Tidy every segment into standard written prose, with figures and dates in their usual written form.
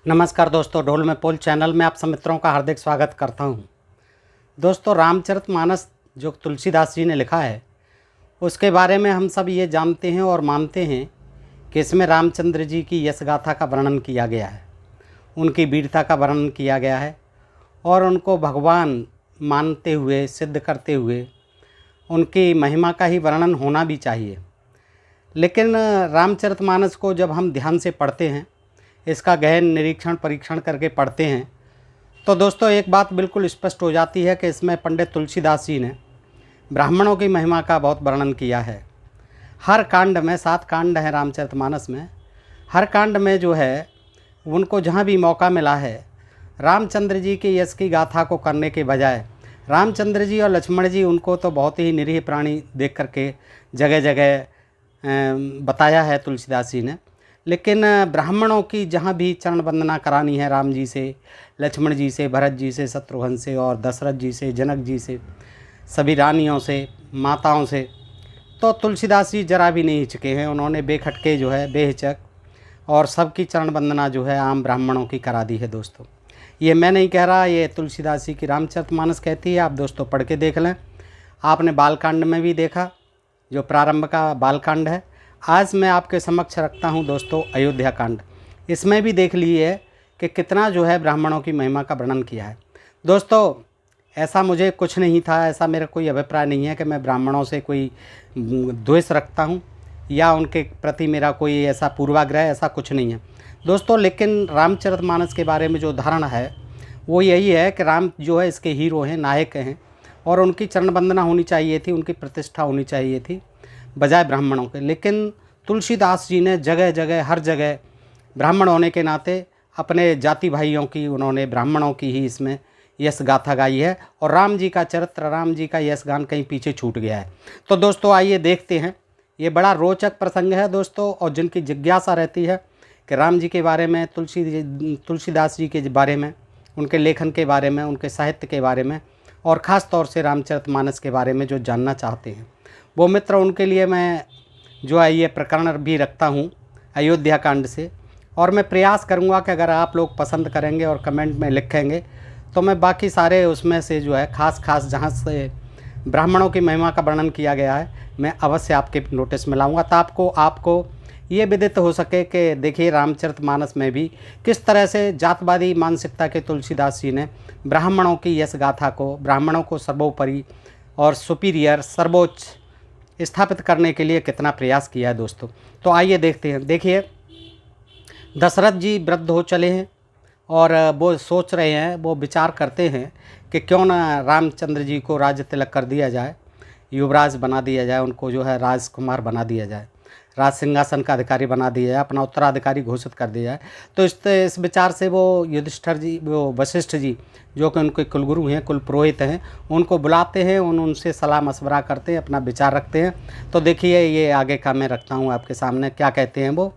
नमस्कार दोस्तों, ढोल में पोल चैनल में आप सब मित्रों का हार्दिक स्वागत करता हूं। दोस्तों, रामचरितमानस जो तुलसीदास जी ने लिखा है उसके बारे में हम सब ये जानते हैं और मानते हैं कि इसमें रामचंद्र जी की यश गाथा का वर्णन किया गया है, उनकी वीरता का वर्णन किया गया है और उनको भगवान मानते हुए, सिद्ध करते हुए उनकी महिमा का ही वर्णन होना भी चाहिए। लेकिन रामचरितमानस को जब हम ध्यान से पढ़ते हैं, इसका गहन निरीक्षण परीक्षण करके पढ़ते हैं, तो दोस्तों एक बात बिल्कुल स्पष्ट हो जाती है कि इसमें पंडित तुलसीदास जी ने ब्राह्मणों की महिमा का बहुत वर्णन किया है। हर कांड में 7 कांड हैं रामचरितमानस में। हर कांड में जो है उनको जहाँ भी मौका मिला है, रामचंद्र जी के यश की गाथा को करने के बजाय रामचंद्र जी और लक्ष्मण जी उनको तो बहुत ही निरीह प्राणी देख करके जगह जगह बताया है तुलसीदास जी ने। लेकिन ब्राह्मणों की जहाँ भी चरण वंदना करानी है, राम जी से, लक्ष्मण जी से, भरत जी से, शत्रुघ्न से और दशरथ जी से, जनक जी से, सभी रानियों से, माताओं से, तो तुलसीदास जी जरा भी नहीं हिचके हैं। उन्होंने बेखटके जो है बेहिचक और सबकी चरण वंदना जो है आम ब्राह्मणों की करा दी है। दोस्तों, ये मैं नहीं कह रहा, ये तुलसीदास जी की रामचरितमानस कहती है। आप दोस्तों पढ़ के देख लें। आपने बालकांड में भी देखा, जो प्रारंभ का बालकांड है। आज मैं आपके समक्ष रखता हूं दोस्तों अयोध्या कांड। इसमें भी देख लीजिए कि कितना जो है ब्राह्मणों की महिमा का वर्णन किया है। दोस्तों, ऐसा मुझे कुछ नहीं था, ऐसा मेरा कोई अभिप्राय नहीं है कि मैं ब्राह्मणों से कोई द्वेष रखता हूं या उनके प्रति मेरा कोई ऐसा पूर्वाग्रह, ऐसा कुछ नहीं है दोस्तों। लेकिन रामचरितमानस के बारे में जो धारणा है वो यही है कि राम जो है इसके हीरो हैं, नायक हैं और उनकी चरण वंदना होनी चाहिए थी, उनकी प्रतिष्ठा होनी चाहिए थी बजाय ब्राह्मणों के। लेकिन तुलसीदास जी ने जगह जगह, हर जगह ब्राह्मण होने के नाते अपने जाति भाइयों की, उन्होंने ब्राह्मणों की ही इसमें यश गाथा गाई है और राम जी का चरित्र, राम जी का यश गान कहीं पीछे छूट गया है। तो दोस्तों आइए देखते हैं। ये बड़ा रोचक प्रसंग है दोस्तों, और जिनकी जिज्ञासा रहती है कि राम जी के बारे में, तुलसीदास जी के बारे में, उनके लेखन के बारे में, उनके साहित्य के बारे में और ख़ास तौर से रामचरितमानस के बारे में जो जानना चाहते हैं, वो मित्र, उनके लिए मैं जो है ये प्रकरण भी रखता हूँ अयोध्या कांड से। और मैं प्रयास करूँगा कि अगर आप लोग पसंद करेंगे और कमेंट में लिखेंगे तो मैं बाकी सारे उसमें से जो है खास जहाँ से ब्राह्मणों की महिमा का वर्णन किया गया है, मैं अवश्य आपके नोटिस में लाऊँगा, तो आपको ये विदित हो सके कि देखिए रामचरितमानस में भी किस तरह से जातवादी मानसिकता के तुलसीदास जी ने ब्राह्मणों की यश गाथा को, ब्राह्मणों को सर्वोपरि और सुपीरियर, सर्वोच्च स्थापित करने के लिए कितना प्रयास किया है दोस्तों। तो आइए देखते हैं। देखिए, दशरथ जी वृद्ध हो चले हैं और वो सोच रहे हैं, वो विचार करते हैं कि क्यों ना रामचंद्र जी को राज्य तिलक कर दिया जाए, युवराज बना दिया जाए, उनको जो है राजकुमार बना दिया जाए, राज सिंहासन का अधिकारी बना दिया जाए, अपना उत्तराधिकारी घोषित कर दिया जाए। तो इस विचार से वो युधिष्ठिर जी, वो वशिष्ठ जी जो कि उनके कुलगुरु हैं, कुल पुरोहित हैं, उनको बुलाते हैं, उनसे सलाह मशवरा करते हैं, अपना विचार रखते हैं। तो देखिए ये आगे का मैं रखता हूँ आपके सामने, क्या कहते हैं वो।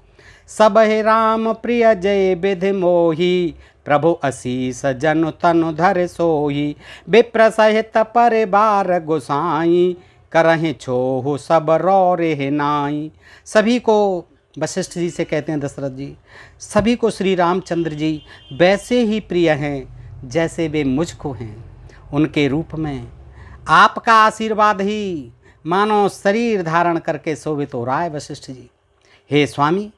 सब हे राम प्रिय जय विधि मोही, प्रभु असीस जनु तनु धर सोही, विप्र सहित परिवार गोसाई, करहि छोहु सब रौरे नाई। सभी को, वशिष्ठ जी से कहते हैं दशरथ जी, सभी को श्री रामचंद्र जी वैसे ही प्रिय हैं जैसे वे मुझको हैं। उनके रूप में आपका आशीर्वाद ही मानो शरीर धारण करके शोभित हो रहा है। वशिष्ठ जी, हे स्वामी,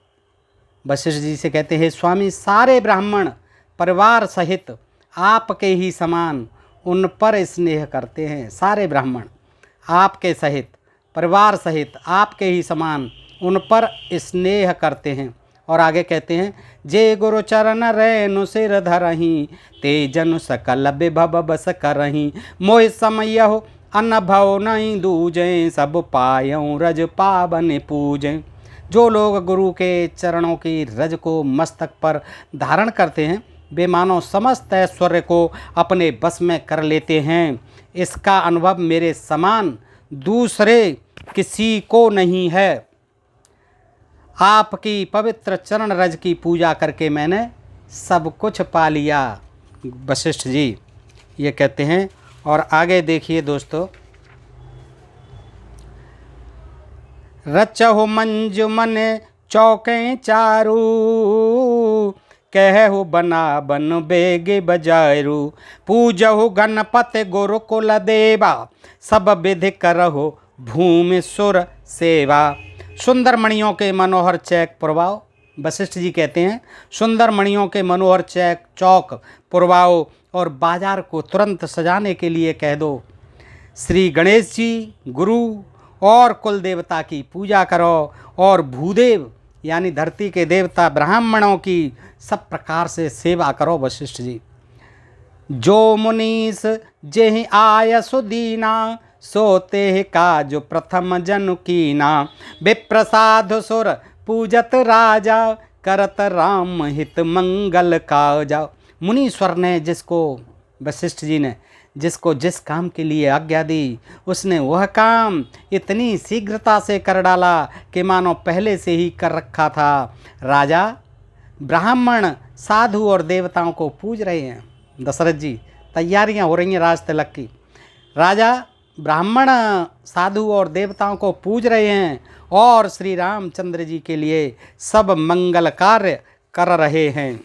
वशिष्ठ जी से कहते हैं, हे स्वामी, सारे ब्राह्मण परिवार सहित आपके ही समान उन पर स्नेह करते हैं। सारे ब्राह्मण आपके सहित, परिवार सहित आपके ही समान उन पर स्नेह करते हैं। और आगे कहते हैं, जे गुरु चरण रेणु सिर धरही, ते जनु सकल विभव बस करही, मोहि समय हो अनभव नहीं दूजें, सब पायऊँ रज पावन पूजें। जो लोग गुरु के चरणों की रज को मस्तक पर धारण करते हैं, वे मानो समस्त ऐश्वर्य को अपने बस में कर लेते हैं। इसका अनुभव मेरे समान दूसरे किसी को नहीं है। आपकी पवित्र चरण रज की पूजा करके मैंने सब कुछ पा लिया। वशिष्ठ जी ये कहते हैं। और आगे देखिए दोस्तों, रचहु मंजु मन चौकें चारू, कहु बना बन बेगे बजायरु, पूजहु गणपति गुरु कुल देवा, सब विधि करहु भूमि सुर सेवा। सुंदर मणियों के मनोहर चैक पुरवाओ, वशिष्ठ जी कहते हैं सुंदर मणियों के मनोहर चौक पुरवाओ और बाजार को तुरंत सजाने के लिए कह दो। श्री गणेश जी गुरु और कुल देवता की पूजा करो और भूदेव यानी धरती के देवता ब्राह्मणों की सब प्रकार से सेवा करो। वशिष्ठ जी जो मुनीस जेहि आय सुदीना, सोते काज प्रथम जनु कीना, विप्रसाद सुर पूजत राजा, करत राम हित मंगल काजा। मुनीश्वर ने जिसको, वशिष्ठ जी ने जिसको जिस काम के लिए आज्ञा दी, उसने वह काम इतनी शीघ्रता से कर डाला कि मानो पहले से ही कर रखा था। राजा ब्राह्मण साधु और देवताओं को पूज रहे हैं। दशरथ जी तैयारियां हो रही हैं राज तिलक की। राजा ब्राह्मण साधु और देवताओं को पूज रहे हैं और श्री रामचंद्र जी के लिए सब मंगल कार्य कर रहे हैं।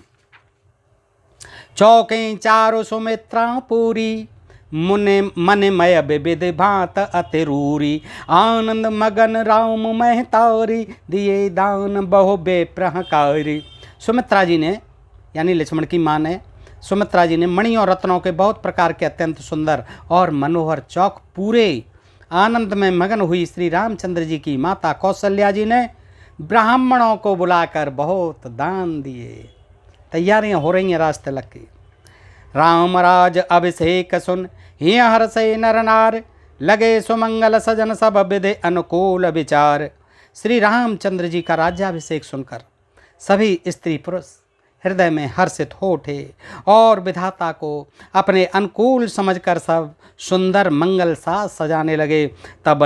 चौकें चारों सुमित्रा पूरी, मुने मन मय विविध भांत अतिरूरी, आनंद मगन राम महतारी, दिए दान बहु बेप्रहकारी। सुमित्रा जी ने यानी लक्ष्मण की माँ ने, सुमित्रा जी ने मणि और रत्नों के बहुत प्रकार के अत्यंत सुंदर और मनोहर चौक पूरे आनंद में मगन हुई श्री रामचंद्र जी की माता कौशल्या जी ने ब्राह्मणों को बुलाकर बहुत दान दिए। तैयारियां हो रही हैं राज तिलक की। रामराज अभिषेक सुन हिय हर्षे नर नार, लगे सुमंगल सजन सब विधि अनुकूल विचार। श्री रामचंद्र जी का राज्याभिषेक सुनकर सभी स्त्री पुरुष हृदय में हर्षित हो उठे और विधाता को अपने अनुकूल समझकर सब सुंदर मंगल साज सजाने लगे। तब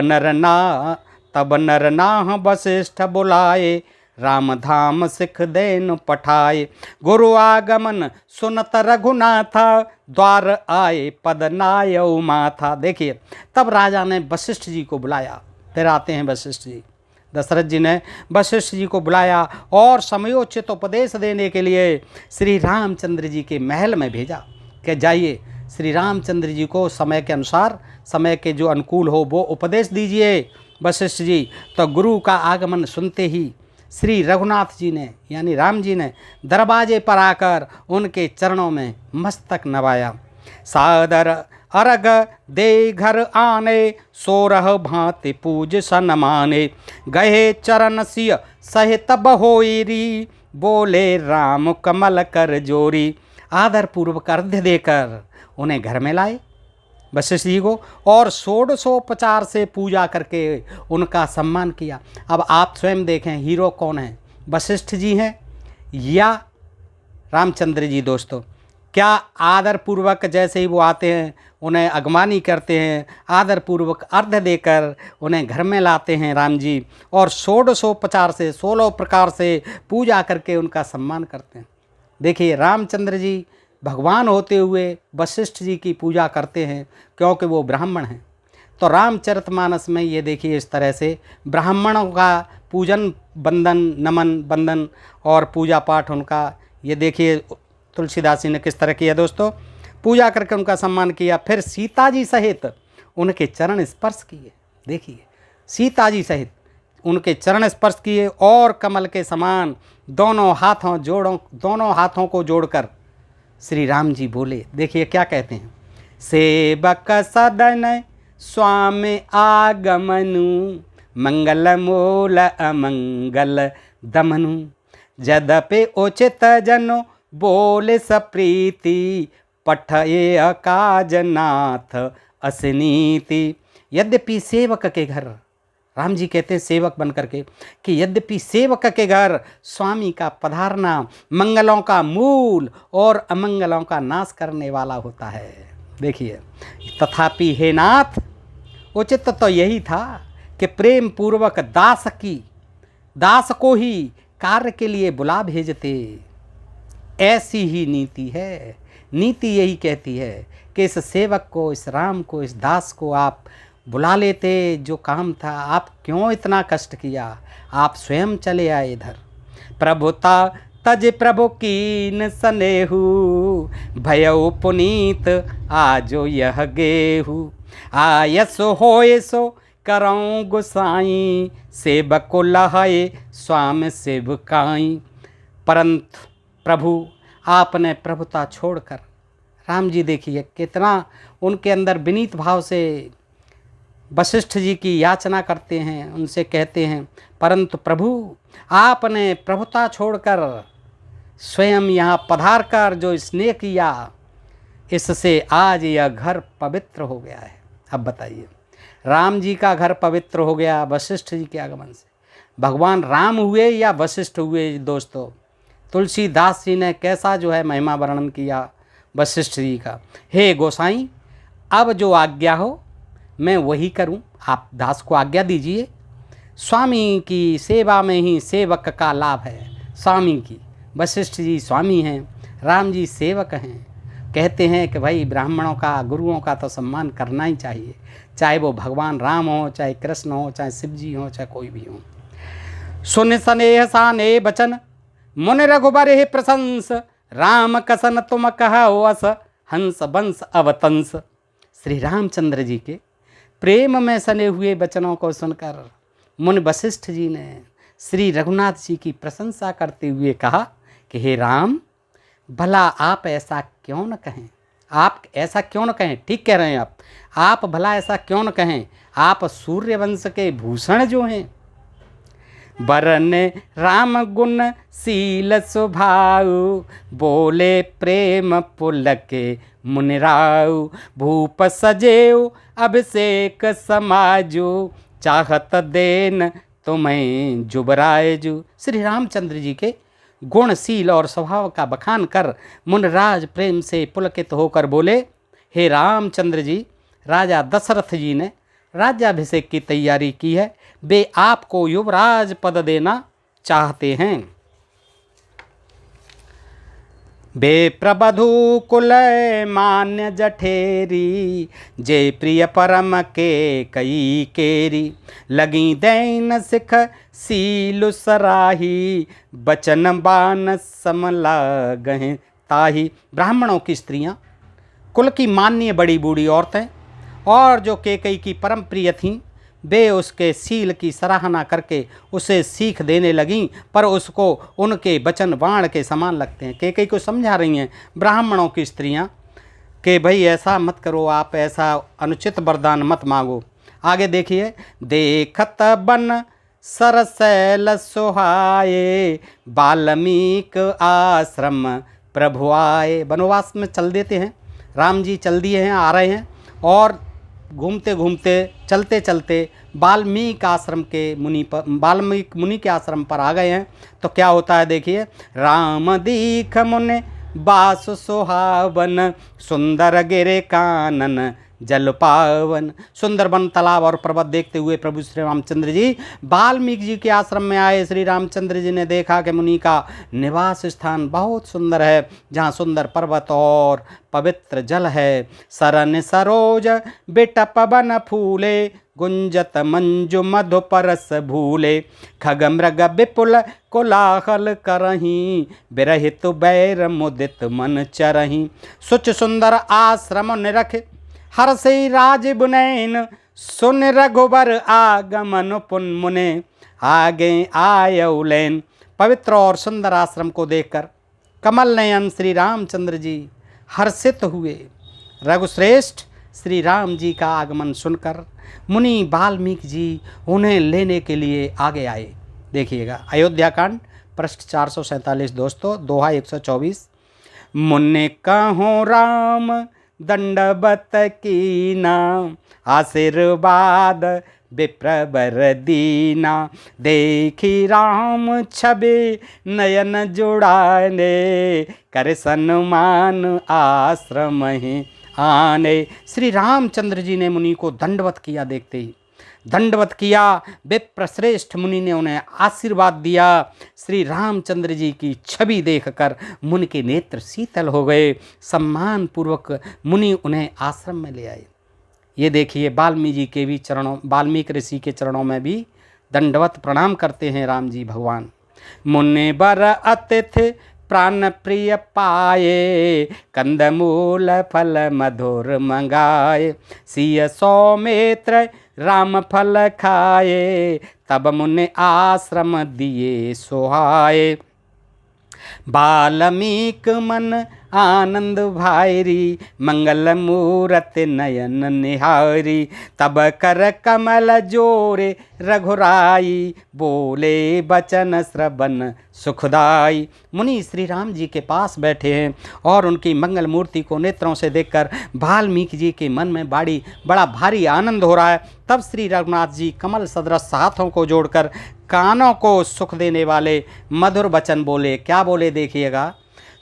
नर नाह वशिष्ठ बुलाए, राम धाम सिख देन पठाए। गुरु आगमन सुनत रघुनाथा, द्वार आए पद नायौ माथा। देखिए तब राजा ने वशिष्ठ जी को बुलाया। फिर आते हैं वशिष्ठ जी। दशरथ जी ने वशिष्ठ जी को बुलाया और समयोचित उपदेश देने के लिए श्री रामचंद्र जी के महल में भेजा कि जाइए श्री रामचंद्र जी को समय के अनुसार, समय के जो अनुकूल हो वो उपदेश दीजिए। वशिष्ठ जी तो गुरु का आगमन सुनते ही श्री रघुनाथ जी ने यानी राम जी ने दरवाजे पर आकर उनके चरणों में मस्तक नवाया। सादर अरग दे घर आने, सोरह भांति पूज सन माने। गहे चरण सिय सहित बहोरी, बोले राम कमल कर जोरी। आदर पूर्वक अर्घ्य देकर उन्हें घर में लाए वशिष्ठ जी को और षोडशोपचार से पूजा करके उनका सम्मान किया। अब आप स्वयं देखें हीरो कौन है, वशिष्ठ जी हैं या रामचंद्र जी। दोस्तों क्या आदर पूर्वक जैसे ही वो आते हैं उन्हें अगवानी करते हैं, आदर पूर्वक अर्घ्य देकर उन्हें घर में लाते हैं राम जी और षोडशोपचार से 16 प्रकार से पूजा करके उनका सम्मान करते हैं। देखिए रामचंद्र जी भगवान होते हुए वशिष्ठ जी की पूजा करते हैं क्योंकि वो ब्राह्मण हैं। तो रामचरितमानस में ये देखिए इस तरह से ब्राह्मणों का पूजन बंदन नमन बंदन और पूजा पाठ उनका, ये देखिए तुलसीदास जी ने किस तरह किया दोस्तों, पूजा करके उनका सम्मान किया। फिर सीता जी सहित उनके चरण स्पर्श किए। देखिए सीता जी सहित उनके चरण स्पर्श किए और कमल के समान दोनों हाथों को जोड़कर श्री राम जी बोले। देखिए क्या कहते हैं, सेवक सदन स्वामी आगमनु, मंगल मूल अमंगल दमनु। यद्यपि उचित जनो बोले सप्रीति, पठये अकाजनाथ असनीति। यद्यपि सेवक के घर, राम जी कहते हैं सेवक बन करके कि यद्यपि सेवक के घर स्वामी का पधारना मंगलों का मूल और अमंगलों का नाश करने वाला होता है। देखिए तथापि हे नाथ, उचित तो यही था कि प्रेम पूर्वक दास को ही कार्य के लिए बुला भेजते। ऐसी ही नीति है, नीति यही कहती है कि इस सेवक को, इस राम को, इस दास को आप बुला लेते। जो काम था आप क्यों इतना कष्ट किया, आप स्वयं चले आए इधर। प्रभुता तज प्रभु कीन सनेहू, भयउ पुनीत आजो यह गेहू। आयस होय सो करऊँ गुसाई, सेवक लहाए स्वाम सेवकाई। परंतु प्रभु आपने प्रभुता छोड़कर, राम जी देखिए कितना उनके अंदर विनीत भाव से वशिष्ठ जी की याचना करते हैं, उनसे कहते हैं, परंतु प्रभु आपने प्रभुता छोड़कर स्वयं यहाँ पधार कर जो स्नेह किया, इससे आज यह घर पवित्र हो गया है। अब बताइए, राम जी का घर पवित्र हो गया वशिष्ठ जी के आगमन से। भगवान राम हुए या वशिष्ठ हुए दोस्तों, तुलसीदास जी ने कैसा जो है महिमा वर्णन किया वशिष्ठ जी का। हे गोसाई, अब जो आज्ञा हो मैं वही करूं, आप दास को आज्ञा दीजिए। स्वामी की सेवा में ही सेवक का लाभ है। स्वामी की, वशिष्ठ जी स्वामी हैं, राम जी सेवक हैं। कहते हैं कि भाई ब्राह्मणों का, गुरुओं का तो सम्मान करना ही चाहिए, चाहे वो भगवान राम हो, चाहे कृष्ण हो, चाहे शिव जी हो, चाहे कोई भी हो। सुन स्नेह साने बचन मुनि रघुबर हे प्रशंस, राम कसन तुम कहो अस, हंस बंस अवतंस। श्री रामचंद्र जी के प्रेम में सने हुए वचनों को सुनकर मुनि वशिष्ठ जी ने श्री रघुनाथ जी की प्रशंसा करते हुए कहा कि हे राम, भला आप ऐसा क्यों न कहें, आप ऐसा क्यों न कहें। ठीक कह रहे हैं आप भला ऐसा क्यों न कहें। आप सूर्यवंश के भूषण जो हैं, बरन राम गुण शील स्वभाव, बोले प्रेम पुलके मुनिराव। भूप सजेऊ अभिषेक समाजू, चाहत देन तुम्हें जुबरायजू। श्री रामचंद्र जी के गुणशील और स्वभाव का बखान कर मुनराज प्रेम से पुलकित होकर बोले, हे रामचंद्र जी, राजा दशरथ जी ने राज्याभिषेक की तैयारी की है, वे आपको युवराज पद देना चाहते हैं। बे प्रबधु कुल मान्य जठेरी, जय प्रिय परम के कई केरी। लगी दैन सिख सीलु सराही, बचन बान समला गहे ताही। ब्राह्मणों की स्त्रियां, कुल की मान्य बड़ी बूढ़ी औरतें और जो केकई की परम प्रिय थीं, वे उसके सील की सराहना करके उसे सीख देने लगीं, पर उसको उनके वचन बाण के समान लगते हैं। केकई को समझा रही हैं ब्राह्मणों की स्त्रियां कि भाई ऐसा मत करो, आप ऐसा अनुचित वरदान मत मांगो। आगे देखिए, देखत बन सरसैल सुहाए, वाल्मीक आश्रम प्रभु आए। वनवास में चल देते हैं, राम जी चल दिए हैं, आ रहे हैं, और घूमते घूमते चलते चलते वाल्मीकि आश्रम के वाल्मीकि मुनि के आश्रम पर आ गए हैं। तो क्या होता है देखिए, राम दीख मुनि बास सुहावन, सुंदर गिरे कानन जल पावन। सुंदर वन, तालाब और पर्वत देखते हुए प्रभु श्री रामचंद्र जी वाल्मीकि जी के आश्रम में आए। श्री रामचंद्र जी ने देखा कि मुनि का निवास स्थान बहुत सुंदर है, जहाँ सुंदर पर्वत और पवित्र जल है। सरन सरोज बिटप बन फूले, गुंजत मंजु मधु परस भूले। खग मृग विपुल कोलाहल करहीं, बिरहित बैर मुदित मन चरहीं। सुच सुंदर आश्रम निरख हर से राज बुनैन, सुन रघुबर आगमन पुन मुने, आगे आयउलैन। पवित्र और सुंदर आश्रम को देखकर कमल नयन श्री रामचंद्र जी हर्षित हुए। रघुश्रेष्ठ श्री राम जी का आगमन सुनकर मुनि वाल्मीकि जी उन्हें लेने के लिए आगे आए। देखिएगा, अयोध्या कांड पृष्ठ 447 दोस्तों, दोहा 124। मुन्ने कहो राम दंडवत कीना, आशीर्वाद विप्रवर दीना। देखी राम छवि नयन जुड़ाने, कर सन्मान आश्रम ही आने। श्री रामचंद्र जी ने मुनि को दंडवत किया, देखते ही दंडवत किया। विप्रश्रेष्ठ मुनि ने उन्हें आशीर्वाद दिया। श्री रामचंद्र जी की छवि देखकर मुनि के नेत्र शीतल हो गए। सम्मान पूर्वक मुनि उन्हें आश्रम में ले आए। ये देखिए, वाल्मीकि ऋषि के चरणों में भी दंडवत प्रणाम करते हैं राम जी भगवान। मुनि बर अतिथि प्राण प्रिय पाए, कंदमूल फल मधुर मंगाए, सिय सौमित्र राम फल खाए, तब मुनि आश्रम दिए सोहाए। बाल्मीक मन आनंद भायरी, मंगल मूरत नयन निहारी, तब कर कमल जोरे रघुराई, बोले बचन श्रवण सुखदाई। मुनि श्री राम जी के पास बैठे हैं और उनकी मंगल मूर्ति को नेत्रों से देखकर वाल्मीकि जी के मन में बड़ा भारी आनंद हो रहा है। तब श्री रघुनाथ जी कमल सदृश हाथों को जोड़कर कानों को सुख देने वाले मधुर वचन बोले। क्या बोले देखिएगा।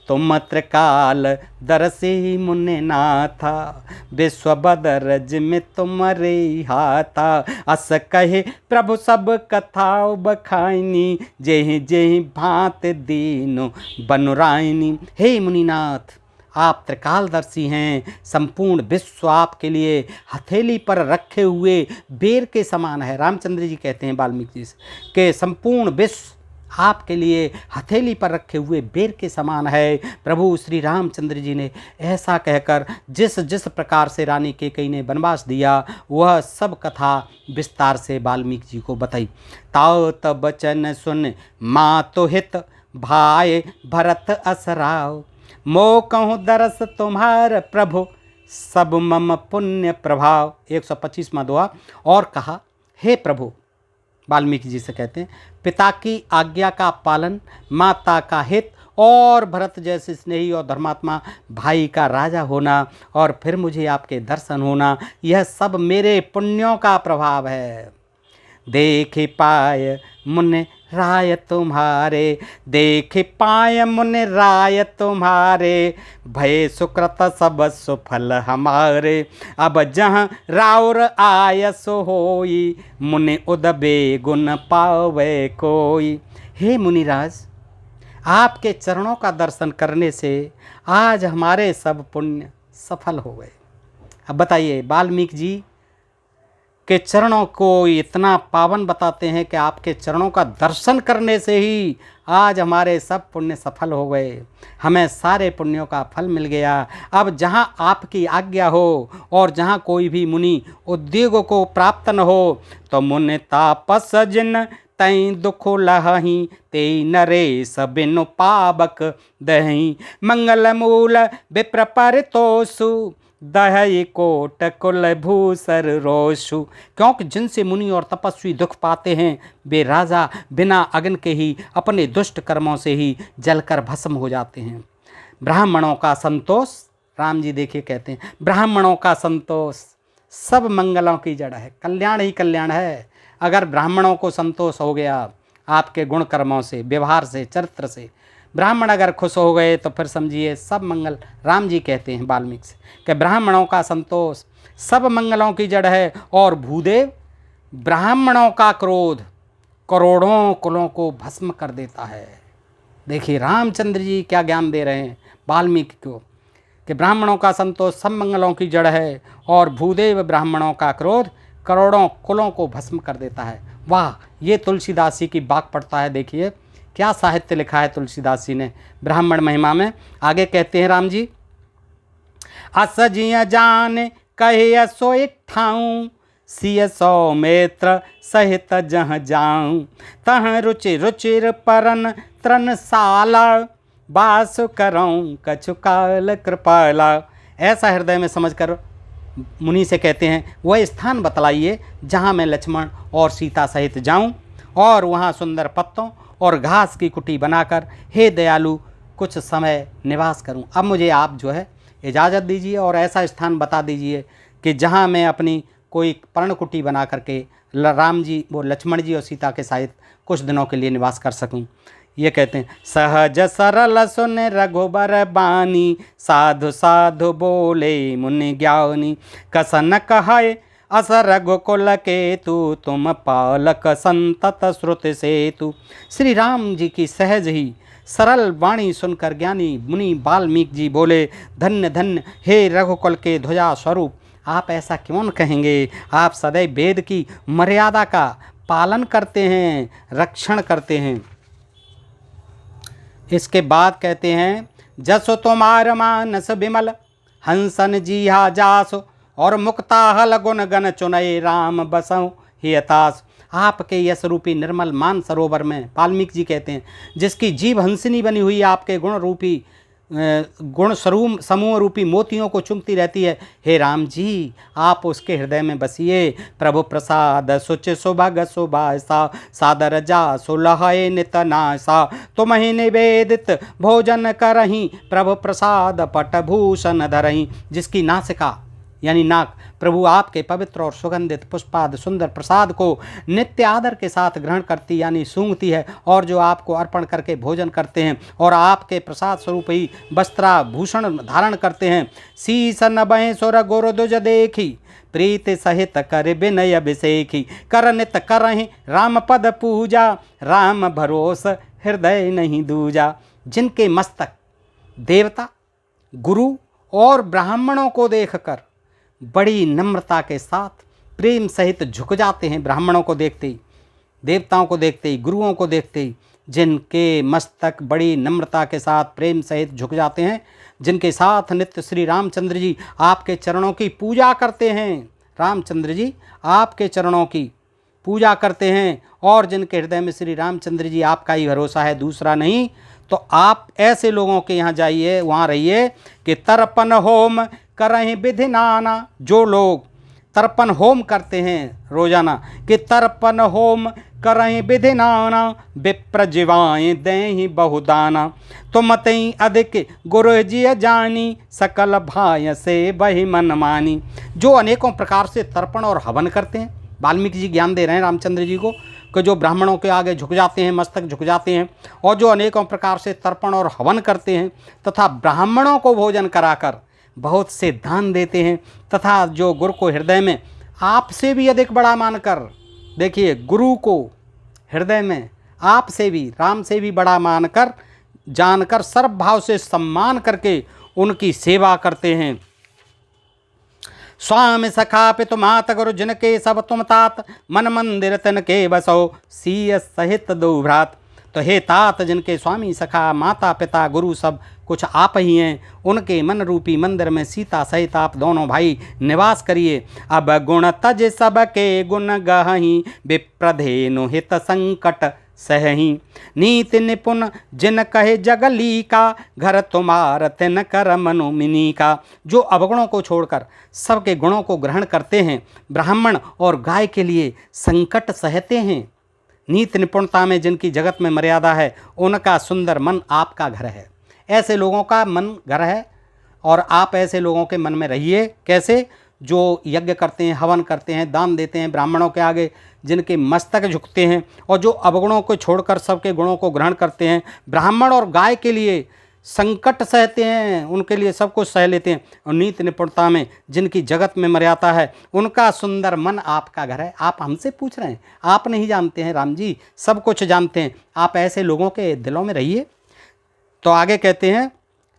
तुम त्रिकाल दरसी मुनि नाथा, विश्व बदरज में तुम्हारे हाथा, अस कहे प्रभु सब कथाओ बखाइनी, जेहि जेहि भांत दीनो बनुराइनी। हे मुनिनाथ, आप त्रिकालदर्शी हैं, संपूर्ण विश्व आपके लिए हथेली पर रखे हुए बेर के समान है। रामचंद्र जी कहते हैं वाल्मीकि जी से कि संपूर्ण विश्व आपके लिए हथेली पर रखे हुए बेर के समान है। प्रभु श्री रामचंद्र जी ने ऐसा कहकर जिस जिस प्रकार से रानी कैकेयी ने वनवास दिया वह सब कथा विस्तार से वाल्मीकि जी को बताई। तात बचन सुन मातु हित, भाई भरत असराव, मो कहूँ दरस तुम्हार प्रभु, सब मम पुण्य प्रभाव। 125वां दोहा। और कहा, हे प्रभु, वाल्मीकि जी से कहते हैं, पिता की आज्ञा का पालन, माता का हित और भरत जैसे स्नेही और धर्मात्मा भाई का राजा होना और फिर मुझे आपके दर्शन होना, यह सब मेरे पुण्यों का प्रभाव है। देख पाय मुनि राय तुम्हारे, देख पाय मुनि राय तुम्हारे, भय सुकृत सब सुफल हमारे, अब जहाँ राउर आयस होई, मुनि उदबे गुण पावे कोई। हे मुनिराज, आपके चरणों का दर्शन करने से आज हमारे सब पुण्य सफल हो गए। अब बताइए, वाल्मीकि जी के चरणों को इतना पावन बताते हैं कि आपके चरणों का दर्शन करने से ही आज हमारे सब पुण्य सफल हो गए, हमें सारे पुण्यों का फल मिल गया। अब जहाँ आपकी आज्ञा हो और जहाँ कोई भी मुनि उद्योग को प्राप्त न हो, तो मुनि तापस जिन तई दुख लहही, ते नरेश बिनु पावक दही, मंगल मूल विप्र परितोषु, दहई कोट कुल भूसर रोशु। क्योंकि जिनसे मुनि और तपस्वी दुख पाते हैं वे राजा बिना अग्नि के ही अपने दुष्ट कर्मों से ही जलकर भस्म हो जाते हैं। ब्राह्मणों का संतोष, राम जी देखिए कहते हैं, ब्राह्मणों का संतोष सब मंगलों की जड़ है, कल्याण ही कल्याण है। अगर ब्राह्मणों को संतोष हो गया आपके गुण कर्मों से, व्यवहार से, चरित्र से, ब्राह्मण अगर खुश हो गए तो फिर समझिए सब मंगल। राम जी कहते हैं वाल्मीकि से कि ब्राह्मणों का संतोष सब मंगलों की जड़ है। और भूदेव, ब्राह्मणों का क्रोध करोड़ों कुलों को भस्म कर देता है। देखिए रामचंद्र जी क्या ज्ञान दे रहे हैं वाल्मीकि को कि ब्राह्मणों का संतोष सब मंगलों की जड़ है और भूदेव, ब्राह्मणों का क्रोध करोड़ों कुलों को भस्म कर देता है। वाह, ये तुलसीदास जी की बात पड़ता है। देखिए क्या साहित्य लिखा है तुलसीदास जी ने ब्राह्मण महिमा में। आगे कहते हैं राम जी, असजिया जान कहे सोई ठाऊं, सिय सौमित्र सहित जहाँ जाऊं, तह रुचि रुचिर परन त्रनशाला, वास करऊं कछु काल कृपाला। ऐसा हृदय में समझकर मुनि से कहते हैं, वह स्थान बतलाइए जहाँ मैं लक्ष्मण और सीता सहित जाऊं और वहाँ सुंदर पत्तों और घास की कुटी बनाकर हे दयालु कुछ समय निवास करूं। अब मुझे आप जो है इजाज़त दीजिए और ऐसा स्थान बता दीजिए कि जहां मैं अपनी कोई पर्णकुटी बना करके राम जी, वो लक्ष्मण जी और सीता के साथ कुछ दिनों के लिए निवास कर सकूं। ये कहते हैं, सहज सरल सुन रघुबर बानी, साधु साधु बोले मुनि ज्ञानी, कसन कहे अस रघुकुल केतु, तुम पालक संतत श्रुति सेतु। श्री राम जी की सहज ही सरल वाणी सुनकर ज्ञानी मुनि वाल्मीकि जी बोले, धन्य धन्य हे रघुकुल के ध्वजा स्वरूप, आप ऐसा क्यों कहेंगे। आप सदैव वेद की मर्यादा का पालन करते हैं, रक्षण करते हैं। इसके बाद कहते हैं, जसो तुम्हार मानस विमल हंसन जीहा जासो, और मुक्ता हल गुण गण चुनय राम बसऊँ हियतास। आपके यश रूपी निर्मल मान सरोवर में वाल्मीकि जी कहते हैं, जिसकी जीव हंसिनी बनी हुई आपके गुण रूपी गुण स्वरूप समूह रूपी मोतियों को चुमती रहती है। हे राम जी, आप उसके हृदय में बसिए। प्रभु प्रसाद सुच सुभग सुबासा, सादर जा सुलहय नित नासा, तुमहि निवेदित भोजन करहीं, प्रभु प्रसाद पटभूषण धरहीं। जिसकी नासिका यानी नाक प्रभु आपके पवित्र और सुगंधित पुष्पाद सुंदर प्रसाद को नित्य आदर के साथ ग्रहण करती यानी सूंघती है, और जो आपको अर्पण करके भोजन करते हैं और आपके प्रसाद स्वरूप ही वस्त्राभूषण धारण करते हैं। शीस नभय सुर गुरु दुज देखी, प्रीति सहित कर विनय अभिषेखी, कर नित करहि राम पद पूजा, राम भरोस हृदय नहीं दूजा। जिनके मस्तक देवता गुरु और ब्राह्मणों को देखकर बड़ी नम्रता के साथ प्रेम सहित झुक जाते हैं, ब्राह्मणों को देखते ही, देवताओं को देखते ही, गुरुओं को देखते ही, जिनके मस्तक बड़ी नम्रता के साथ प्रेम सहित झुक जाते हैं, जिनके साथ नित्य श्री रामचंद्र जी आपके चरणों की पूजा करते हैं, रामचंद्र जी आपके चरणों की पूजा करते हैं, और जिनके हृदय में श्री रामचंद्र जी आपका ही भरोसा है, दूसरा नहीं, तो आप ऐसे लोगों के यहाँ जाइए, वहाँ रहिए कि तर्पण होम करहीं विधि नाना। जो लोग तर्पण होम करते हैं रोजाना, कि तर्पण होम करहीं विधि नाना, विप्र जीवाएँ देहीं बहुदाना, तुम तई अधिक गुरु जी जानी, सकल भाय से बही मन मानी। जो अनेकों प्रकार से तर्पण और हवन करते हैं, वाल्मीकि जी ज्ञान दे रहे हैं रामचंद्र जी को कि जो ब्राह्मणों के आगे झुक जाते हैं, मस्तक झुक जाते हैं, और जो अनेकों प्रकार से तर्पण और हवन करते हैं तथा ब्राह्मणों को भोजन कराकर बहुत से दान देते हैं, तथा जो गुरु को हृदय में आपसे भी अधिक बड़ा मानकर, देखिए गुरु को हृदय में आपसे भी, राम से भी बड़ा मानकर, जानकर सर्वभाव से सम्मान करके उनकी सेवा करते हैं। स्वामी सखा पितु मात गुरु जिनके सब तुम तात, मन मंदिर तन के बसो, सीय सहित दो भ्रात। तो हे तात, जिनके स्वामी सखा माता पिता गुरु सब कुछ आप ही हैं, उनके मन रूपी मंदिर में सीता सहित आप दोनों भाई निवास करिए। अब गुण तज सबके गुण गहहीं, विप्रधेनु हित संकट सहहीं, नीति निपुण जिन कहे जगली का, घर तुम्हार तिन कर मनुमिनी का। जो अवगुणों को छोड़कर सबके गुणों को ग्रहण करते हैं, ब्राह्मण और गाय के लिए संकट सहते हैं, नीति निपुणता में जिनकी जगत में मर्यादा है, उनका सुंदर मन आपका घर है। ऐसे लोगों का मन घर है, और आप ऐसे लोगों के मन में रहिए। कैसे? जो यज्ञ करते हैं, हवन करते हैं, दान देते हैं ब्राह्मणों के आगे, जिनके मस्तक झुकते हैं, और जो अवगुणों को छोड़कर सबके गुणों को ग्रहण करते हैं, ब्राह्मण और गाय के लिए संकट सहते हैं, उनके लिए सब कुछ सह लेते हैं, और नीति निपुणता में जिनकी जगत में मर्यादा है, उनका सुंदर मन आपका घर है। आप हमसे पूछ रहे हैं, आप नहीं जानते हैं, राम जी सब कुछ जानते हैं। आप ऐसे लोगों के दिलों में रहिए। तो आगे कहते हैं,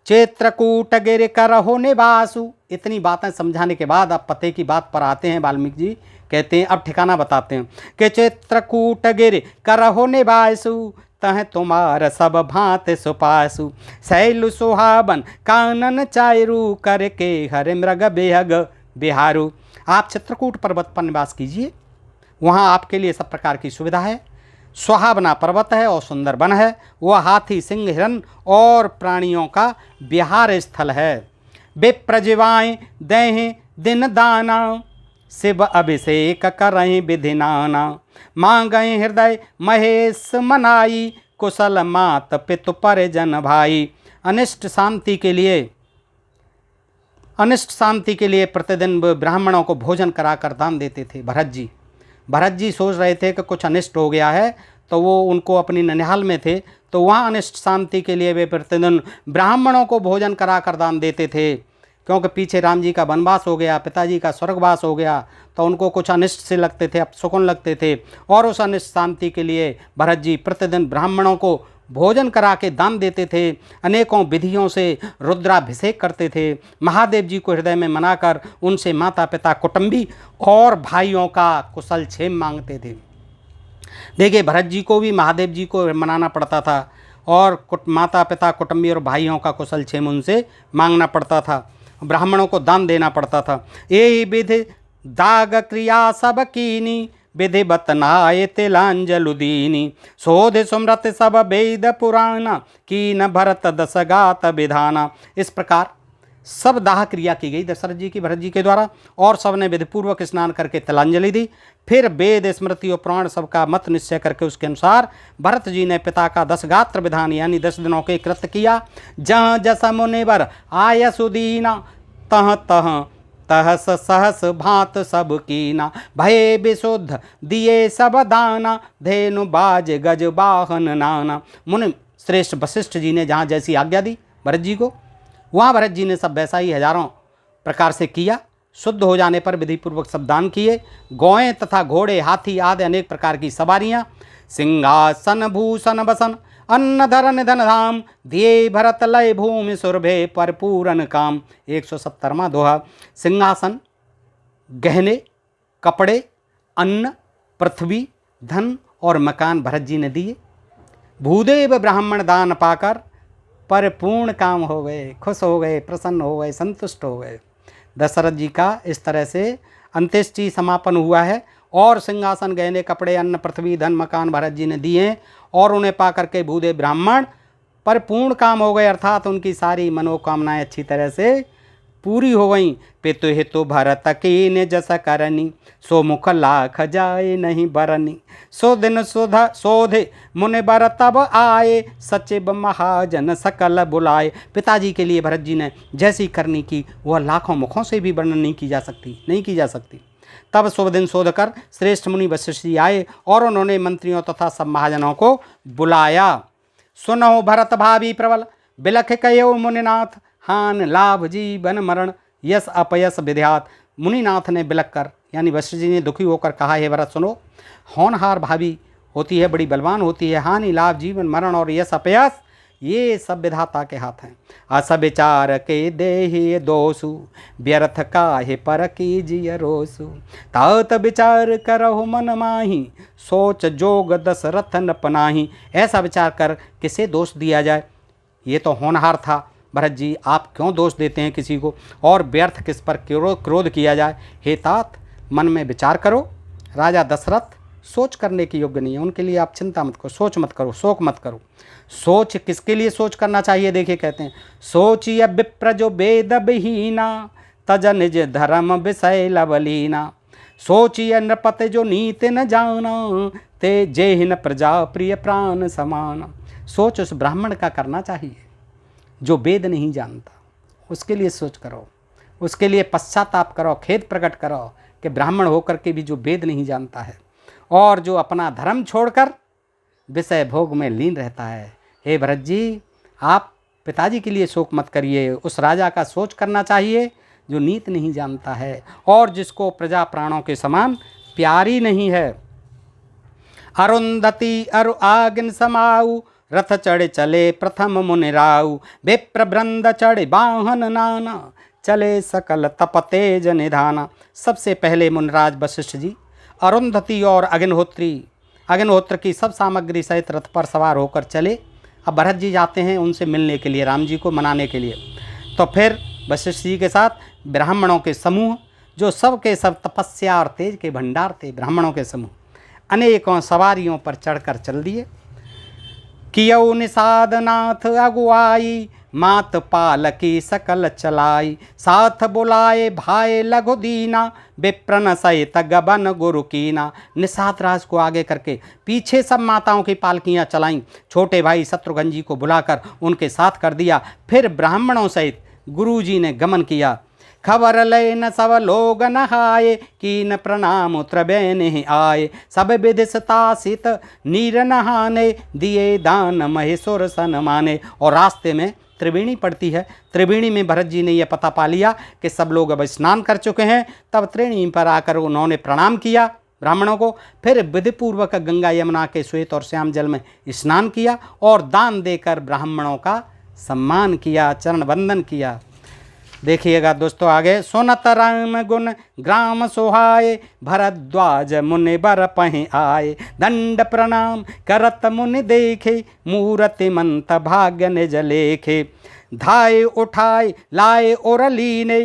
चित्रकूट गिर कर हो निवासु। इतनी बातें समझाने के बाद अब पते की बात पर आते हैं। वाल्मीकि जी कहते हैं, अब ठिकाना बताते हैं कि चित्रकूट गिर कर हो निवासु, तह तुम्हार सब भांत सुपासु, शैलु सुहावन कानन चायरु, करके हर मृग बेहग बिहारू। आप चित्रकूट पर्वत पर निवास कीजिए, वहाँ आपके लिए सब प्रकार की सुविधा है। सुहावना पर्वत है और सुंदर वन है, वह हाथी सिंह हिरन और प्राणियों का विहार स्थल है। विप्रजिवाएँ देहें दिन दाना, शिव अभिषेक करहीं विधि नाना, मांगें हृदय महेश मनाई, कुशल मात पितु परिजन भाई। अनिष्ट शांति के लिए प्रतिदिन ब्राह्मणों को भोजन कराकर दान देते थे भरत जी सोच रहे थे कि कुछ अनिष्ट हो गया है, तो वो उनको अपनी ननिहाल में थे, तो वहाँ अनिष्ट शांति के लिए वे प्रतिदिन ब्राह्मणों को भोजन कराकर दान देते थे। क्योंकि पीछे राम जी का वनवास हो गया, पिताजी का स्वर्गवास हो गया, तो उनको कुछ अनिष्ट से लगते थे, अपशकुन लगते थे, और उस अनिष्ट शांति के लिए भरत जी प्रतिदिन ब्राह्मणों को भोजन करा के दान देते थे। अनेकों विधियों से रुद्राभिषेक करते थे, महादेव जी को हृदय में मनाकर उनसे माता पिता कुटुंबी और भाइयों का कुशल क्षेम मांगते थे। देखिए, भरत जी को भी महादेव जी को मनाना पड़ता था, और माता पिता कुटुंबी और भाइयों का कुशल क्षेम उनसे मांगना पड़ता था। ब्राह्मणों को दान देना पड़ता था। ये विधि दाग क्रिया सब कीनी, विधि बतनाए तिलांजलु दीनी, शोध सुमृत सब वेद पुराना, कीन भरत दस गात विधाना। इस प्रकार सब दाह क्रिया की गई दशरथ जी की भरत जी के द्वारा, और सबने विधिपूर्वक स्नान करके तिलांजलि दी। फिर वेद स्मृति और पुराण सबका मत निश्चय करके उसके अनुसार भरत जी ने पिता का 10 गात्र विधान यानी 10 दिनों के कृत किया। जहाँ जस मुनिवर आय सुदीना, तह तह तहस सहस भात सब कीना, भय विशुद्ध दिए सब दाना, धेनु बाज गज बाहन नाना। मुनि श्रेष्ठ वशिष्ठ जी ने जहाँ जैसी आज्ञा दी भरत जी को, वहाँ भरत जी ने सब वैसा ही हजारों प्रकार से किया। शुद्ध हो जाने पर विधिपूर्वक सब दान किए। गौएं तथा घोड़े, हाथी आदि अनेक प्रकार की सवारियाँ, सिंहासन भूषण बसन, अन्न धरन धन धाम, दिए भरत लय भूमि सुरभे पर पूरन काम। 170वां दोहा। सिंहासन, गहने, कपड़े, अन्न, पृथ्वी, धन और मकान भरत जी ने दिए। भूदेव ब्राह्मण दान पाकर परिपूर्ण काम हो गए, खुश हो गए, प्रसन्न हो गए, संतुष्ट हो गए। दशरथ जी का इस तरह से अंत्येष्टि समापन हुआ है। और सिंहासन, गहने, कपड़े, अन्न, पृथ्वी, धन, मकान भरत जी ने दिए, और उन्हें पा करके भूदेव ब्राह्मण परिपूर्ण काम हो गए, अर्थात उनकी सारी मनोकामनाएं अच्छी तरह से पूरी हो गई। पितु हितु भरत की ने जस करनी, सो मुख लाख जाए नहीं बरनी, सो दिन सुधा सोधे मुनि बर तब आए, सचिव महाजन सकल बुलाए। पिताजी के लिए भरत जी ने जैसी करनी की वह लाखों मुखों से भी वर्णन नहीं की जा सकती। तब शुभ दिन शोध कर श्रेष्ठ मुनि वशिष्ठ जी आए और उन्होंने मंत्रियों तथा सब महाजनों को बुलाया। सुनो भरत भावी प्रबल, बिलख कयो मुनिनाथ, हान लाभ जीवन मरण, यश अपयस विध्यात। मुनिनाथ ने बिलख कर यानी वशिष्ठ जी ने दुखी होकर कहा, हे भरत सुनो, होनहार भाभी होती है, बड़ी बलवान होती है, हानि लाभ जीवन मरण और यश अपयस ये सब विधाता के हाथ हैं। अस विचार के देहि दोषु, व्यर्थ काहे पर कीजिए रोसु, तात विचार करहु मन माही, सोच जोग दशरथ न पनाही। ऐसा विचार कर किसे दोष दिया जाए, ये तो होनहार था भरत जी, आप क्यों दोष देते हैं किसी को, और व्यर्थ किस पर क्रोध किया जाए। हे तात, मन में विचार करो, राजा दशरथ सोच करने के योग्य नहीं है, उनके लिए आप चिंता मत करो, सोच मत करो, शोक मत करो। सोच किसके लिए सोच करना चाहिए, देखिए कहते हैं, सोचिए विप्र जो वेद विहीना, तज निज धर्म विषय लवलीना, सोचिए नृपति जो नीति न जाना, ते जेहिन प्रजा प्रिय प्राण समान। सोच उस ब्राह्मण का करना चाहिए जो वेद नहीं जानता, उसके लिए सोच करो, उसके लिए पश्चाताप करो, खेद प्रकट करो कि ब्राह्मण होकर के भी जो वेद नहीं जानता है और जो अपना धर्म छोड़कर विषय भोग में लीन रहता है। हे भरत जी, आप पिताजी के लिए शोक मत करिए, उस राजा का सोच करना चाहिए जो नीति नहीं जानता है और जिसको प्रजा प्राणों के समान प्यारी नहीं है। अरुंधति अरु आगिन समाऊ, रथ चढ़े चले प्रथम मुनिराऊ, विप्र वृंद चढ़े बाहन नाना, चले सकल तप तेज निधाना। सबसे पहले मुनिराज वशिष्ठ जी अरुंधति और अग्निहोत्र की सब सामग्री सहित रथ पर सवार होकर चले। अब भरत जी जाते हैं उनसे मिलने के लिए, राम जी को मनाने के लिए। तो फिर वशिष्ठ जी के साथ ब्राह्मणों के समूह, जो सब के सब तपस्या और तेज के भंडार थे, ब्राह्मणों के समूह अनेकों सवारियों पर चढ़कर चल दिए। कियौ निषाद नाथ अगुआई, मात पालकी सकल चलाई, साथ बुलाए भाई लघु दीना, विप्रन सहित गबन गुरु कीना। निषाद राज को आगे करके पीछे सब माताओं की पालकियां चलाईं, छोटे भाई शत्रुघ्न जी को बुलाकर उनके साथ कर दिया। फिर ब्राह्मणों सहित गुरु जी ने गमन किया। खबर ले न सब लोग नहाए, कीन प्रणाम उतरबे नहीं आए, सब विदिशता सित नीर नहाने, दिए दान महेश्वर सन माने। और रास्ते में त्रिवेणी पड़ती है, त्रिवेणी में भरत जी ने यह पता पा लिया कि सब लोग अब स्नान कर चुके हैं। तब त्रिवेणी पर आकर उन्होंने प्रणाम किया ब्राह्मणों को, फिर विधिपूर्वक गंगा यमुना के श्वेत और श्याम जल में स्नान किया और दान देकर ब्राह्मणों का सम्मान किया, चरण वंदन किया। देखिएगा दोस्तों आगे, सुनत राम गुण ग्राम सोहाए, भरद्वाज मुनि बर पहि आए, दंड प्रणाम करत मुनि देखे, मूरति मंत भाग्य निज लेखे, धाय उठाए लाए और लीने,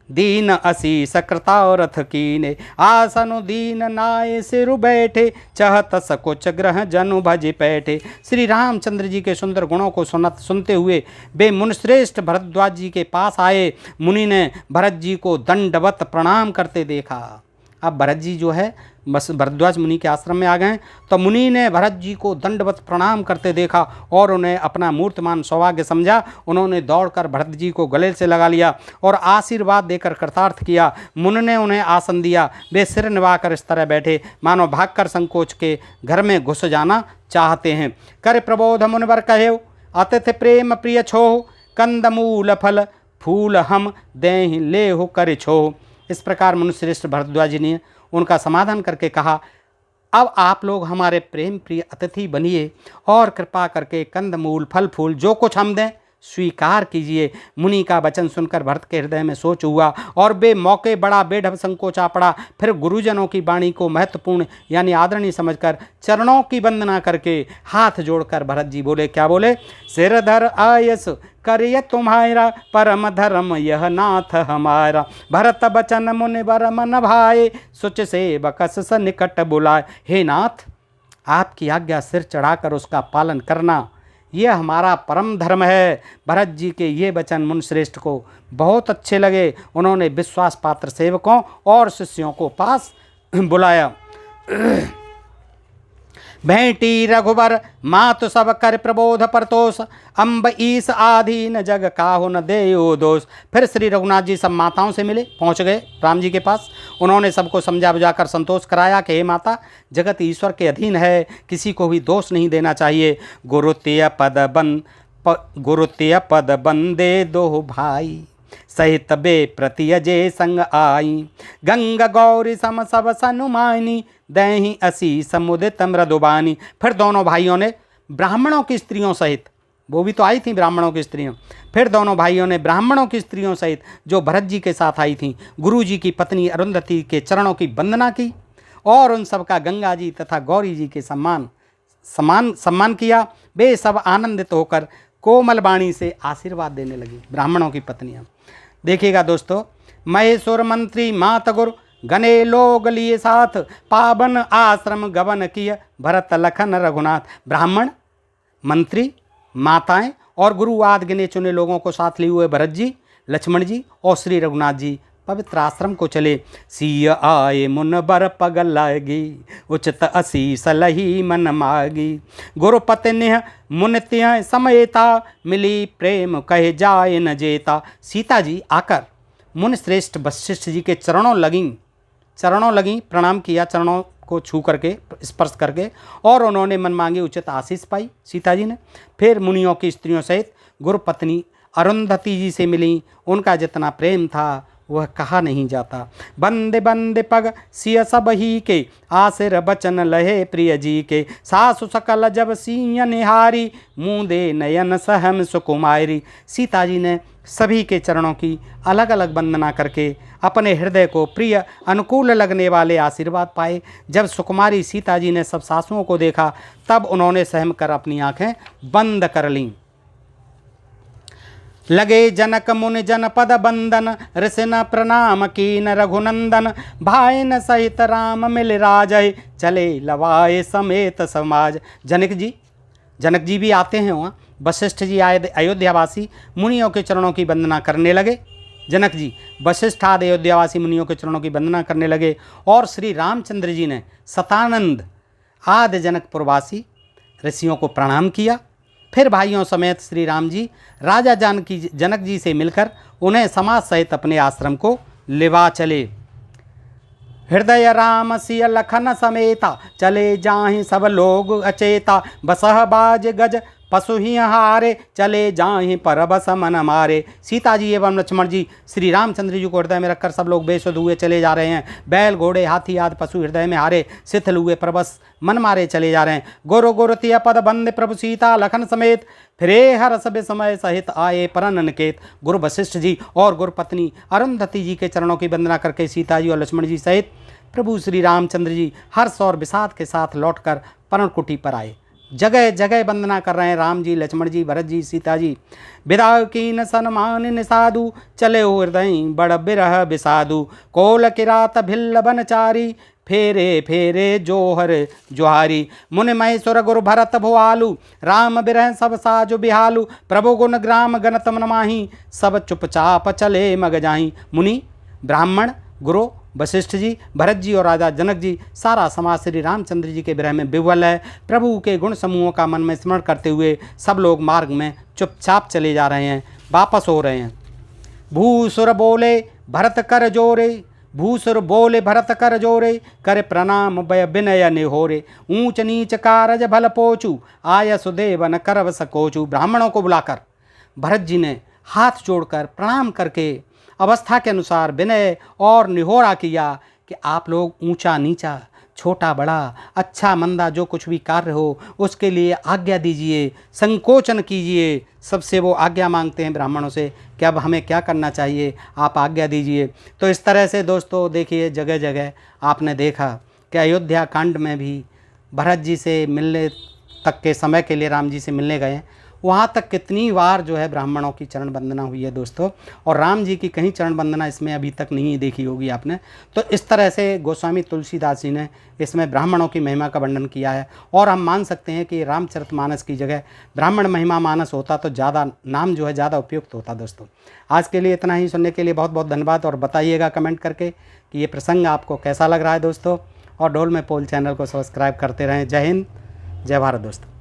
दीन असीस कृतारथ कीने, आसनु दीन नाय सिरु बैठे, चहत सकुच ग्रह जनु भज पैठे। श्री रामचंद्र जी के सुंदर गुणों को सुनते हुए वे मुनिश्रेष्ठ भरद्वाज जी के पास आए। मुनि ने भरत जी को दंडवत प्रणाम करते देखा। अब भरत जी जो है बस भरद्वाज मुनि के आश्रम में आ गए, तो मुनि ने भरत जी को दंडवत प्रणाम करते देखा और उन्हें अपना मूर्तिमान सौभाग्य समझा। उन्होंने दौड़कर भरत जी को गले से लगा लिया और आशीर्वाद देकर कृतार्थ किया। मुनि ने उन्हें आसन दिया। वे सिर निभाकर इस तरह बैठे मानो भागकर संकोच के घर में घुस जाना चाहते हैं। कर प्रबोध मुनिवर कहे, अतिथि प्रेम प्रिय छो, कंद मूल फल फूल हम देहि लेहु कर छो। इस प्रकार मुनिश्रेष्ठ भरद्वाज जी ने उनका समाधान करके कहा, अब आप लोग हमारे प्रेम प्रिय अतिथि बनिए और कृपा करके कंद मूल फल फूल जो कुछ हम दें स्वीकार कीजिए। मुनि का वचन सुनकर भरत के हृदय में सोच हुआ और बे मौके बड़ा बेढब संकोचा पड़ा। फिर गुरुजनों की वाणी को महत्वपूर्ण यानी आदरणीय समझकर चरणों की वंदना करके हाथ जोड़कर भरत जी बोले, क्या बोले, सिरधर आयस करिय तुम्हारा, परम धर्म यह नाथ हमारा, भरत बचन मुनि बर मन भाए, सुच से बकस स निकट बुलाए। हे नाथ, आपकी आज्ञा सिर चढ़ाकर उसका पालन करना ये हमारा परम धर्म है। भरत जी के ये वचन मुनिश्रेष्ठ को बहुत अच्छे लगे। उन्होंने विश्वास पात्र सेवकों और शिष्यों को पास बुलाया। भेंटी रघुबर मातु सब कर प्रबोध परतोष, अम्ब ईस आधीन जग काहु न देयो दोष। फिर श्री रघुनाथ जी सब माताओं से मिले, पहुंच गए राम जी के पास। उन्होंने सबको समझा बुझाकर संतोष कराया कि हे माता, जगत ईश्वर के अधीन है, किसी को भी दोष नहीं देना चाहिए। गुरुतेय पद बंदे दो भाई, सहित बे प्रतियजे संग आई, गंग गौरी सम सब सनुमानी, दही असी समुदित मृदुबानी। फिर दोनों भाइयों ने ब्राह्मणों की स्त्रियों सहित, वो भी तो आई थी ब्राह्मणों की स्त्रियों, फिर दोनों भाइयों ने ब्राह्मणों की स्त्रियों सहित जो भरत जी के साथ आई थीं, गुरु जी की पत्नी अरुंधति के चरणों की वंदना की और उन सबका गंगा जी तथा गौरी जी के सम्मान किया। वे सब आनंदित होकर कोमल वाणी से आशीर्वाद देने लगी, ब्राह्मणों की पत्नियां। देखिएगा दोस्तों, महेश्वर मंत्री मात गुरु गने लोग लिए साथ, पावन आश्रम गवन किय भरत लखन रघुनाथ। ब्राह्मण, मंत्री, माताएं और गुरु आदि गिने चुने लोगों को साथ लिए हुए भरत जी, लक्ष्मण जी और श्री रघुनाथ जी पवित्र आश्रम को चले। सिय आए मुन बर पग लागी, उचित असीस लही मन मागी, गुरुपति निह मुनित्य समेता, मिली प्रेम कहे जाए न जेता। सीता जी आकर मुनि श्रेष्ठ वशिष्ठ जी के चरणों लगी, प्रणाम किया, चरणों को छू करके स्पर्श करके, और उन्होंने मन मांगी उचित आशीष पाई सीता जी ने। फिर मुनियों की स्त्रियों सहित गुरुपत्नी अरुंधति जी से मिली। उनका जितना प्रेम था वह कहा नहीं जाता। बंदे बंदे पग सिय सब ही के, आसिर बचन लहे प्रिय जी के, सासु सकल जब सिय निहारी, मूंदे नयन सहम सुकुमारी। सीता जी ने सभी के चरणों की अलग अलग वंदना करके अपने हृदय को प्रिय अनुकूल लगने वाले आशीर्वाद पाए। जब सुकुमारी सीता जी ने सब सासुओं को देखा तब उन्होंने सहम कर अपनी आंखें बंद कर लीं। लगे जनक मुनि जनपद बंदन, ऋषिन प्रणाम कीन रघुनंदन, भाइन सहित राम मिल राजय, चले लवाए समेत समाज। जनक जी भी आते हैं वहाँ। वशिष्ठ जी आए अयोध्यावासी मुनियों के चरणों की वंदना करने लगे। जनक जी वशिष्ठ आदि अयोध्यावासी मुनियों के चरणों की वंदना करने लगे और श्री रामचंद्र जी ने सतानंद आदि जनकपुरवासी ऋषियों को प्रणाम किया। फिर भाइयों समेत श्री राम जी राजा जनक जी से मिलकर उन्हें समाज सहित अपने आश्रम को लेवा चले। हृदय राम सिय लखन समेता, चले जाहि सब लोग अचेता, बसह बाज गज पशु ही हारे चले जाएं परबस मन मारे। सीता जी एवं लक्ष्मण जी श्री रामचंद्र जी को हृदय में रखकर सब लोग बेसुध हुए चले जा रहे हैं। बैल घोड़े हाथी आदि पशु हृदय में हारे शिथिल हुए परबस मन मारे चले जा रहे हैं। गोरु गुरुतिय पद बंदे प्रभु सीता लखन समेत फिरे हर सब समय सहित आए परन निकेत। गुरु वशिष्ठ जी और गुरु पत्नी अरुंधति जी के चरणों की वंदना करके सीता जी और लक्ष्मण जी सहित प्रभु श्री रामचंद्र जी हर्ष और विषाद के साथ लौटकर पर्णकुटी पर आए। जगह जगह वंदना कर रहे हैं राम जी, लक्ष्मण जी, भरत जी, सीता जी। विदा कीन सन्मान निसाधु चले हृदय बड़ बिरह बिसाधु। कोल किरात भिल्ल बनचारी फेरे फेरे जोहर जोहारी। मुनि महेश्वर गुरु भरत भुआलु राम बिरह सब साजु बिहालु। प्रभु गुण ग्राम गणत मन माही सब चुपचाप चले मग जाही। मुनि ब्राह्मण गुरु वशिष्ठ जी, भरत जी और राजा जनक जी सारा समाज श्री रामचंद्र जी के विरह में विह्वल है। प्रभु के गुण समूहों का मन में स्मरण करते हुए सब लोग मार्ग में चुपचाप चले जा रहे हैं, वापस हो रहे हैं। भूसुर बोले भरत कर जोरे भूसुर बोले भरत कर जोरे कर प्रणाम भय विनय निहोरे। ऊंच नीच कारज भल पोचू आय सुदेवन करव सकोचू। ब्राह्मणों को बुलाकर भरत जी ने हाथ जोड़कर प्रणाम करके अवस्था के अनुसार विनय और निहोरा किया कि आप लोग ऊंचा नीचा छोटा बड़ा अच्छा मंदा जो कुछ भी कार्य हो उसके लिए आज्ञा दीजिए, संकोचन कीजिए। सबसे वो आज्ञा मांगते हैं ब्राह्मणों से कि अब हमें क्या करना चाहिए, आप आज्ञा दीजिए। तो इस तरह से दोस्तों देखिए जगह जगह आपने देखा कि अयोध्या कांड में भी भरत जी से मिलने तक के समय के लिए राम जी से मिलने गए, वहाँ तक कितनी बार जो है ब्राह्मणों की चरण वंदना हुई है दोस्तों। और राम जी की कहीं चरण वंदना इसमें अभी तक नहीं देखी होगी आपने। तो इस तरह से गोस्वामी तुलसीदास जी ने इसमें ब्राह्मणों की महिमा का वर्णन किया है। और हम मान सकते हैं कि रामचरितमानस की जगह ब्राह्मण महिमा मानस होता तो ज़्यादा नाम जो है ज़्यादा उपयुक्त होता। दोस्तों आज के लिए इतना ही। सुनने के लिए बहुत बहुत धन्यवाद। और बताइएगा कमेंट करके कि ये प्रसंग आपको कैसा लग रहा है दोस्तों। और ढोल में पोल चैनल को सब्सक्राइब करते रहें। जय हिंद, जय भारत दोस्तों।